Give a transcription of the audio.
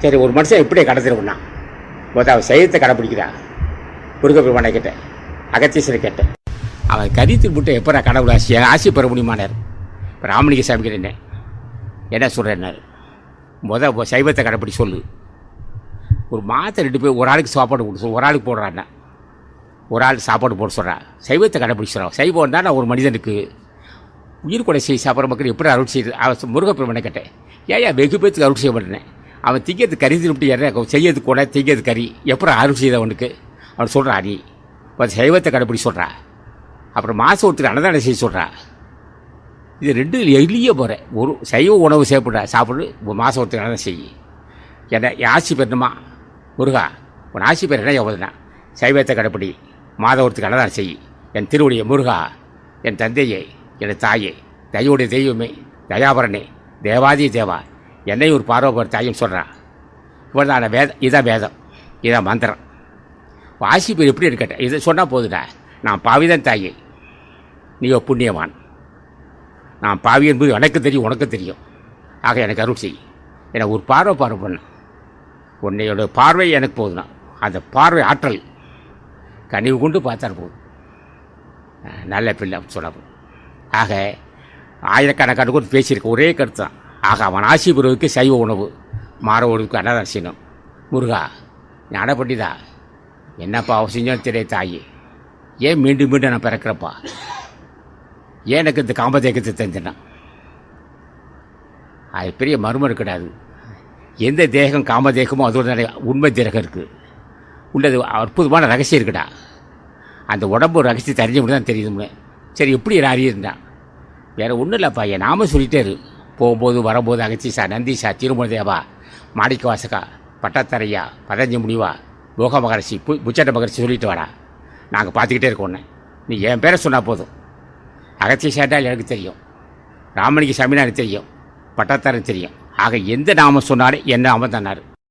சரி, ஒரு மனுஷன் எப்படி கடத்திருக்குன்னா மொத்தம் அவன் சைவத்தை கடைப்பிடிக்கிறான். முருகப்பெருமானை கேட்டேன், அகத்தீஸ்வரை கேட்டேன், அவன் கரித்து விட்டு எப்போ நான் கடவுள் ஆசி பெற முடியுமானார். இப்போ ராமலிங்க சாமி கிட்ட என்ன சொல்கிறேன்னாரு, சைவத்தை கடைப்பிடி சொல்லு. ஒரு மாதம் 2 பேர் ஒரு ஆளுக்கு சாப்பாடு போட்டு ஒரு ஆளுக்கு போடுறான்னா, ஒரு ஆள் சாப்பாடு போட சொல்கிறான். சைவத்தை கடைப்பிடிச்சிடறான். சைவம் தான் நான் ஒரு மனிதனுக்கு உயிர் கொலை செய்ய சாப்பிட்ற மக்கள் எப்படி அருள் செய்யுது. அவன் முருகப்பெருமானை கேட்டேன், ஏன் வெகு பேத்துக்கு அருள் செய்ய மாட்டேனேன். அவன் திங்கிறது கறி திருப்பிட்டு ஏற செய்யறது கூட திங்கிறது கறி எப்படி அருள் செய்தவனுக்கு அவன் சொல்கிறான். நீ சைவத்தை கடைப்பிடி சொல்கிறா. அப்புறம் மாதம் ஒருத்தர் அன்னதானம் செய்ய சொல்கிறா. இது 2 எளிய போகிற ஒரு சைவ உணவு சாப்பிடு ஒரு மாதம் ஒருத்தர் அன்னதானம் செய்ய. என்ன ஆசி பெறணுமா முருகா, உன் ஆசி பேர் என்ன எவ்வளோதான். சைவத்தை கடைப்பிடி, மாதம் ஒருத்தருக்கு அன்னதானம் செய். என் திருவடியை முருகா, என் தந்தையே, என் தாயே, தயவுடைய தெய்வமே, தயாபரனே, தேவாதி தேவா, என்னை ஒரு பார்வபர் தாயும் சொல்கிறான். இவர் தான் இதான் வேதம், இதான் மந்திரம். ஆசி பேர் எப்படி இருக்கட்டேன், இதை சொன்னால் போதுடா. நான் பாவிதான் தாயே, நீ புண்ணியவான். நான் பாவி என்பது எனக்கு தெரியும், உனக்கு தெரியும். ஆக எனக்கு அருள் செய். எனக்கு ஒரு பார்வை பண்ணு. உன்னையோட பார்வை எனக்கு போதுனா, அந்த பார்வை ஆற்றல் கனிவு கொண்டு பார்த்தார் போதும். நல்ல பிள்ளை சொன்ன போதும். ஆக ஆயிரக்கணக்கான கூட பேசியிருக்க ஒரே கருத்து தான். ஆக அவன் ஆசி பெறுவதற்கு சைவ உணவு, மாறவனுக்கு அன்னதானம் செய்யணும். முருகா, ஞான பண்டிதா, என்னப்பா அவன் செஞ்சாலும் தெரிய தாயி, ஏன் மீண்டும் மீண்டும் நான் பிறக்கிறப்பா, ஏன் எனக்கு இந்த காமதேகத்தை தந்துட்டான். அது பெரிய மர்மம் கிடையாது. எந்த தேகம் காமதேகமோ அதோட உண்மை தேகம் இருக்குது. உள்ளது அற்புதமான ரகசியம் இருக்குடா. அந்த உடம்பு ரகசியத்தை அறிஞ்ச மட்டும் தான் தெரியுதுங்க. சரி, எப்படி அறியிருந்தான் வேறு ஒன்றும் இல்லைப்பா. என் நாம சொல்லிட்டே இரு. போகும்போது வரும்போது அகத்தீசா, நந்தீசா, திருமணதேவா, மாணிக்க வாசகா, பட்டத்தரையா, பதஞ்ச முனிவா, போக மகரிஷி, புச்சட்ட மகரிஷி சொல்லிட்டு வாடா. நாங்கள் பார்த்துக்கிட்டே இருக்கோம். நீ என் பேரை சொன்னால் போதும். அகத்தீசாட்டால் எனக்கு தெரியும், ராமலிங்க சாமினா எனக்கு தெரியும், பட்டத்தாரன் தெரியும். ஆக எந்த நாமம் சொன்னாலும் என்ன நாமம் தன்னார்.